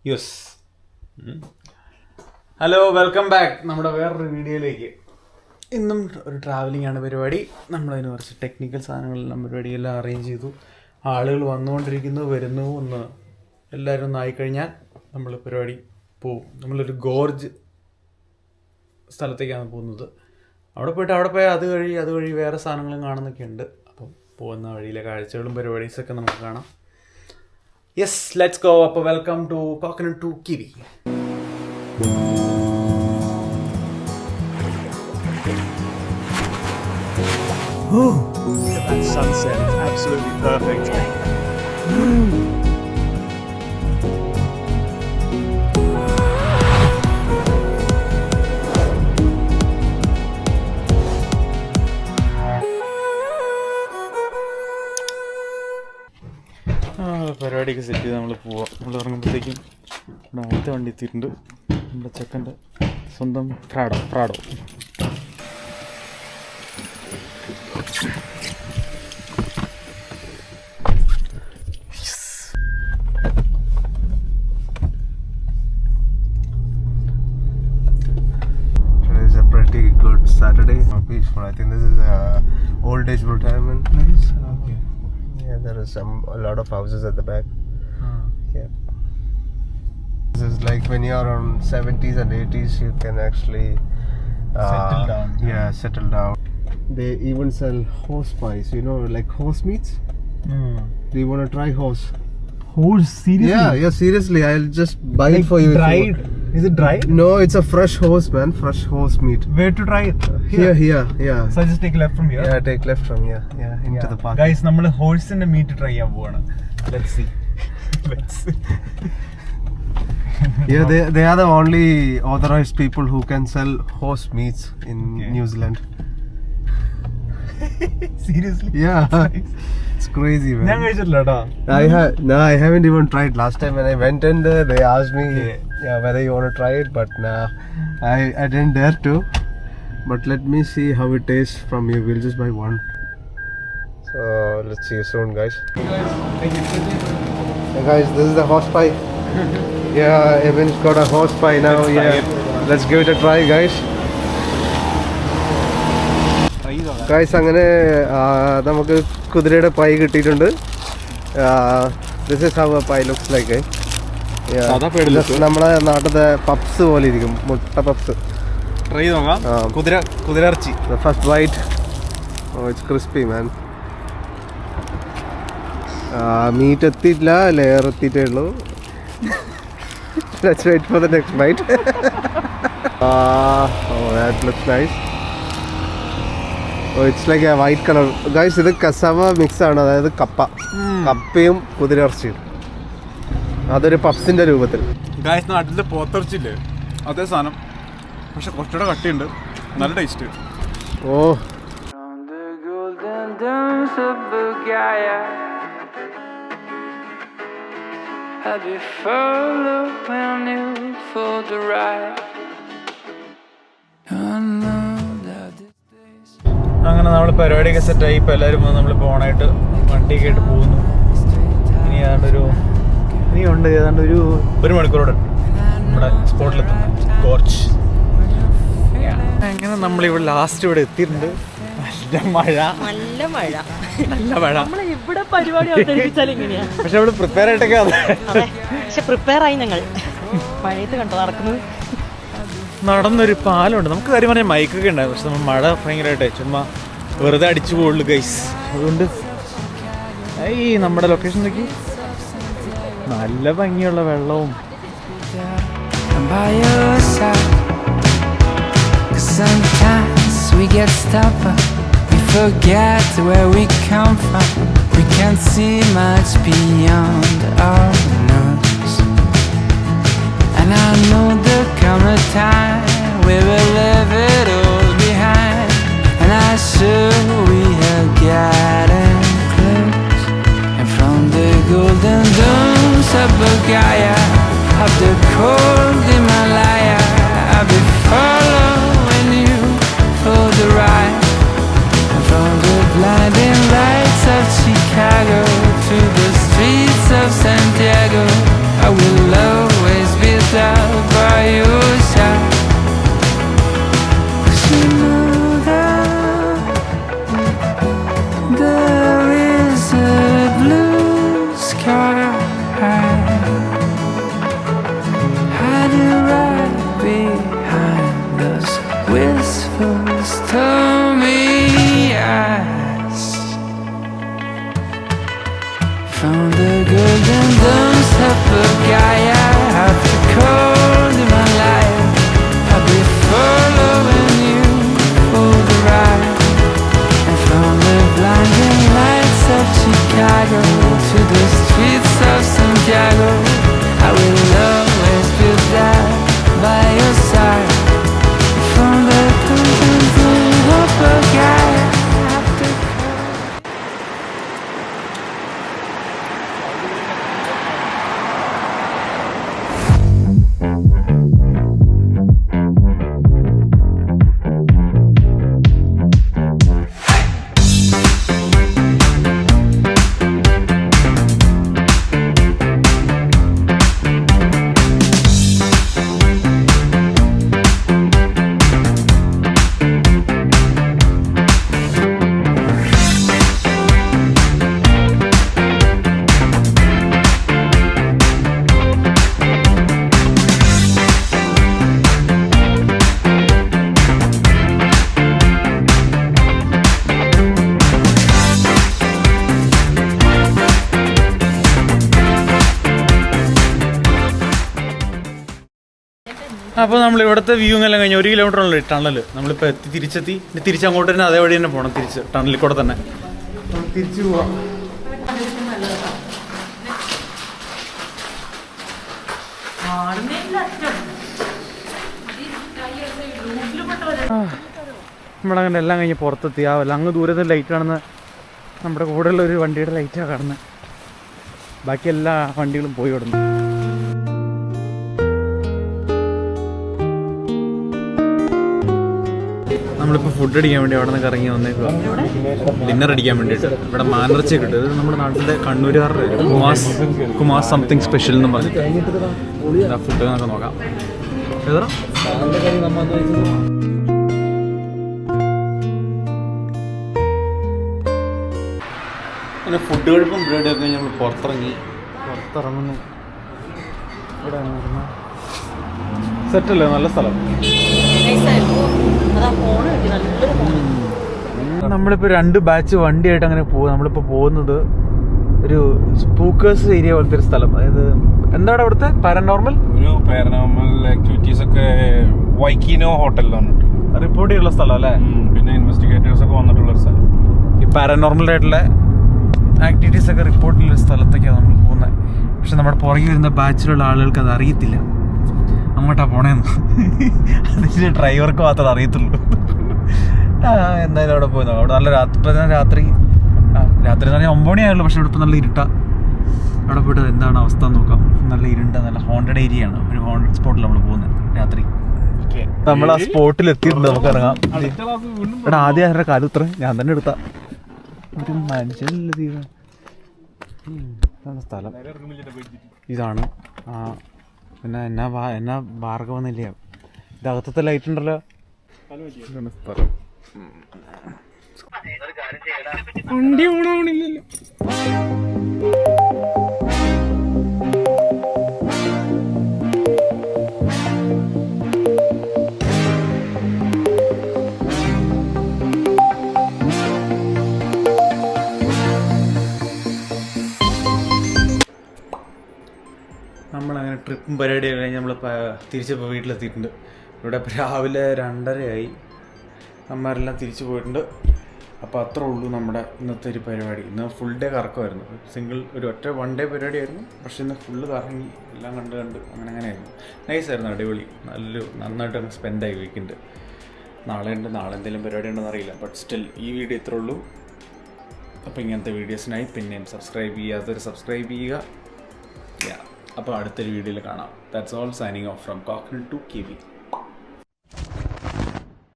Yes. Hello, welcome back നമ്മുടെ വേറൊരു വീഡിയോയിലേക്ക്. ഇന്നും ഒരു ട്രാവലിംഗ് ആണ് പരിപാടി. നമ്മളതിന് കുറച്ച് ടെക്നിക്കൽ സാധനങ്ങളെല്ലാം പരിപാടിയെല്ലാം അറേഞ്ച് ചെയ്തു. ആളുകൾ വന്നുകൊണ്ടിരിക്കുന്നു, വരുന്നു. എല്ലാവരും ഒന്ന് ആയിക്കഴിഞ്ഞാൽ നമ്മൾ പരിപാടി പോവും. നമ്മളൊരു ഗോർജ് സ്ഥലത്തേക്കാണ് പോകുന്നത്. അവിടെ പോയി അതുവഴി വേറെ സാധനങ്ങളും കാണുന്നൊക്കെ ഉണ്ട്. അപ്പം പോകുന്ന വഴിയിലെ കാഴ്ചകളും പരിപാടീസൊക്കെ നമുക്ക് കാണാം. Yes, let's go. അപ്പോൾ welcome to coconut to kiwi. Look at that sunset, it's absolutely perfect. പരിപാടിയൊക്കെ സെറ്റ് ചെയ്ത് നമ്മൾ പോവാം. നമ്മൾ ഇറങ്ങുമ്പോഴത്തേക്കും ഇവിടെ അടുത്ത വണ്ടി എത്തിയിട്ടുണ്ട്. നമ്മുടെ ചെക്കൻ്റെ സ്വന്തം ഫ്രാഡോ. Saturday, peaceful. I think this is a old age retirement place. Okay. Yeah, there is a lot of houses at the back. Yeah. This is like when you are on 70s and 80s, you can actually Settle down. Yeah, settle down. They even sell horse pies. You know, like horse meats. Do you want to try horse? Horse, seriously? Yeah, seriously. I'll just buy it for you. Dried? Is it dried? No, it's a fresh horse, man. Fresh horse meat. Where to try it? Here, yeah. So I just take left from here? Yeah, take left from here. Yeah, into the park. Guys, നമ്മൾ ഹോഴ്സിന്റെ meet try ചെയ്യാൻ പോവാണ്. Let's see. Yeah, they are the only authorized people who can sell horse meats in New Zealand. Seriously? Yeah. It's crazy, man. ഞാൻ കഴിച്ചിട്ടില്ല കേട്ടോ. I haven't even tried. Last time when I went in there, they asked me whether you want to try it, but I didn't dare to. But let me see how it tastes from here. We'll just buy one. So let's see you soon, guys. Hey guys, this is the horse pie. Yeah, Evan's got a horse pie now. Let's give it a try, guys. Guys, അങ്ങനെ നമുക്ക് കുതിരയുടെ pie കിട്ടിയിട്ടുണ്ട്. This is how a pie looks like. നമ്മുടെ നാട്ടിലെ puffs പോലെ ഇരിക്കും, മുട്ട puffs. Try നോക്കാം. കുതിരയിറച്ചി. First bite. Oh, it's crispy, man. Meat എത്തിയിട്ടില്ല, ലെയർ എത്തിയിട്ടേ ഉള്ളൂ. Let's wait for the next bite. Oh, that looks nice. Oh, it's like a white color. Guys, ഇത് കസവ മിക്സ് ആണ്, അതായത് കപ്പയും കുതിരയിറച്ചിയും. അതൊരു പപ്സിന്റെ രൂപത്തിൽ. ഗായ്സ്, നാട്ടിലെ പോത്തിറച്ചില്ലേ അതേ സാധനം, പക്ഷെ കുറച്ചുകൂടെ കട്ടിയുണ്ട്. നല്ല ടേസ്റ്റ്. ഓ, അങ്ങനെ നമ്മൾ പരിപാടിയൊക്കെ സെറ്റായി. ഇപ്പോൾ എല്ലാവരും നമ്മളിപ്പോൾ ഓണായിട്ട് വണ്ടിയൊക്കെ ആയിട്ട് പോകുന്നു. ഇനിയുണ്ട് ഏതാണ്ട് ഒരു മണിക്കൂറോടെ നമ്മുടെ സ്പോട്ടിലെത്തുന്നു, ഗോർജ്. അങ്ങനെ നമ്മളിവിടെ ലാസ്റ്റ് ഇവിടെ എത്തിയിട്ടുണ്ട്. നല്ല മഴ. പക്ഷെ ഇവിടെ പ്രിപ്പയർ ആയിട്ടൊക്കെ പ്രിപ്പയറായി ഞങ്ങൾ മഴയത്ത് കണ്ടോ നടക്കുന്നത്. നടന്നൊരു പാലമുണ്ട്. നമുക്ക് കാര്യം പറഞ്ഞാൽ മൈക്കൊക്കെ ഉണ്ടായിരുന്നു, പക്ഷെ നമ്മൾ മഴ ഭയങ്കരമായിട്ട് ചുമ്മാ വെറുതെ അടിച്ചു പോകുള്ളൂ ഗൈസ്. അതുകൊണ്ട് ഈ നമ്മുടെ ലൊക്കേഷൻ നോക്കി നല്ല ഭംഗിയുള്ള വെള്ളവും. Sometimes we get stubborn, we forget where we come from. We can't see much beyond our nose. And I know there'll come a time we will leave it all behind. And I sure we are getting close. And from the golden domes of Bulgaria, up the cold Himalaya, I'll be following you for the ride. And from the blinding lights of Chicago to the streets of Santiago, I will always found the golden domes of Pagaya. After cold in my life, I'll be following you for the ride. And from the blinding lights of Chicago to the streets of Santiago, I will always be there by your side. From the golden domes of Pagaya. After അപ്പോൾ നമ്മൾ ഇവിടുത്തെ view എല്ലാം കഴിഞ്ഞ് 1 kilometre ഉള്ള tunnel നമ്മളിപ്പോൾ തിരിച്ചെത്തി തിരിച്ചങ്ങോട്ട് തന്നെ അതേ വഴി തന്നെ പോകണം തിരിച്ച് ടണലിൽ കൂടെ തന്നെ തിരിച്ചു പോവാം. നമ്മളങ്ങനെ എല്ലാം കഴിഞ്ഞ് പുറത്തെത്തി ആവല്ല അങ്ങ് ദൂരത്ത് ലൈറ്റ് കാണുന്ന നമ്മുടെ കൂടെയുള്ള ഒരു വണ്ടിയുടെ ലൈറ്റാണ് കാണുന്നത്. ബാക്കി എല്ലാ വണ്ടികളും പോയി വിടുന്നു. നമ്മളിപ്പോൾ ഫുഡ് അടിക്കാൻ വേണ്ടി അവിടെ നിന്ന് ഇറങ്ങി വന്നേക്കുക ഡിന്നർ അടിക്കാൻ വേണ്ടിയിട്ട്. ഇവിടെ മാനർച്ചി കിട്ടും. ഇത് നമ്മുടെ നാട്ടിലെ കണ്ണൂരുകാരുടെ കുമാസ് സംതിങ് സ്പെഷ്യൽ എന്ന് പറഞ്ഞു ഫുഡ് നമുക്ക് നോക്കാം. ഏതാ അങ്ങനെ ഫുഡ് കഴിപ്പും പരിപാടി ഒക്കെ നമ്മൾ പുറത്തിറങ്ങുന്നു. ഇവിടെ സെറ്റല്ലേ, നല്ല സ്ഥലം. നമ്മളിപ്പോൾ 2 ബാച്ച് വണ്ടിയായിട്ട് അങ്ങനെ പോകും. നമ്മളിപ്പോൾ പോകുന്നത് ഒരു സ്പൂക്കേഴ്സ് ഏരിയ പോലത്തെ ഒരു സ്ഥലം. അതായത് എന്താണ് അവിടുത്തെ പാരനോർമൽ ആക്ടിവിറ്റീസ് ഒക്കെ വൈക്കീനോ ഹോട്ടലിലാണ് റിപ്പോർട്ട് ചെയ്യുന്ന സ്ഥലം അല്ലേ. പിന്നെ ഇൻവെസ്റ്റിഗേറ്റേഴ്സ് ഒക്കെ വന്നിട്ടുള്ള ഒരു സ്ഥലം. ഈ പാരനോർമൽ ആയിട്ടുള്ള ആക്ടിവിറ്റീസ് ഒക്കെ റിപ്പോർട്ട് ചെയ്യുന്ന സ്ഥലത്തൊക്കെയാണ് നമ്മൾ പോകുന്നത്. പക്ഷെ നമ്മുടെ പുറകെ വരുന്ന ബാച്ചിലുള്ള ആളുകൾക്ക് അത് അറിയത്തില്ല അങ്ങോട്ടാ പോണേന്ന്. അതിന് ഡ്രൈവർക്ക് മാത്രമേ അറിയത്തുള്ളൂ. എന്തായാലും അവിടെ പോയി അവിടെ നല്ല രാത്രി എന്ന് പറഞ്ഞാൽ 9 മണിയായുള്ളൂ. പക്ഷെ ഇവിടെ നല്ല ഇരുട്ടാ. അവിടെ പോയിട്ട് എന്താണ് അവസ്ഥ എന്ന് നോക്കാം. നല്ല ഇരുണ്ട നല്ല ഹോണ്ടഡ് ഏരിയ ആണ്. ഒരു ഹോണ്ടഡ് സ്പോട്ടിൽ നമ്മൾ പോകുന്നത് രാത്രി. നമ്മൾ ആ സ്പോട്ടിൽ എത്തിയിട്ടുണ്ട്. നമുക്ക് ഇറങ്ങാം. ഇവിടെ ആദ്യം ആരുടെ കാലം ഇത്ര ഞാൻ തന്നെ എടുത്താ ഒരു മനുഷ്യനല്ല. സ്ഥലം ഇതാണ്. പിന്നെ എന്നാ ഭാർഗവന്നില്ല. ഇതകത്തത്തെ ലൈറ്റ് ഉണ്ടല്ലോ. സ്ഥലം വണ്ടി ഓണാവണില്ലല്ലോ. നമ്മളങ്ങനെ ട്രിപ്പും പരിപാടിയൊക്കെ കഴിഞ്ഞ് നമ്മൾ തിരിച്ചിപ്പോൾ വീട്ടിലെത്തിയിട്ടുണ്ട്. ഇവിടെ രാവിലെ 2:30 അമ്മമാരെല്ലാം തിരിച്ചു പോയിട്ടുണ്ട്. അപ്പോൾ അത്രേ ഉള്ളൂ നമ്മുടെ ഇന്നത്തെ ഒരു പരിപാടി. ഇന്ന് ഫുൾ ഡേ കറക്കമായിരുന്നു. ഒരു ഒറ്റ 1 ഡേ പരിപാടിയായിരുന്നു. പക്ഷേ ഇന്ന് ഫുള്ള് കറങ്ങി എല്ലാം കണ്ട് അങ്ങനെയായിരുന്നു. നൈസായിരുന്നു, അടിപൊളി. നന്നായിട്ട് അങ്ങ് സ്പെൻഡായി വീക്കെൻഡ്. നാളെ എന്തെങ്കിലും പരിപാടി ഉണ്ടെന്ന് അറിയില്ല. ബട്ട് സ്റ്റിൽ ഈ വീഡിയോ ഇത്രേ ഉള്ളൂ. അപ്പോൾ ഇങ്ങനത്തെ വീഡിയോസിനായി പിന്നെയും സബ്സ്ക്രൈബ് ചെയ്യുക. അപ്പോൾ അടുത്തൊരു വീഡിയോയിൽ കാണാം. That's all. Signing off from coconut to kiwi.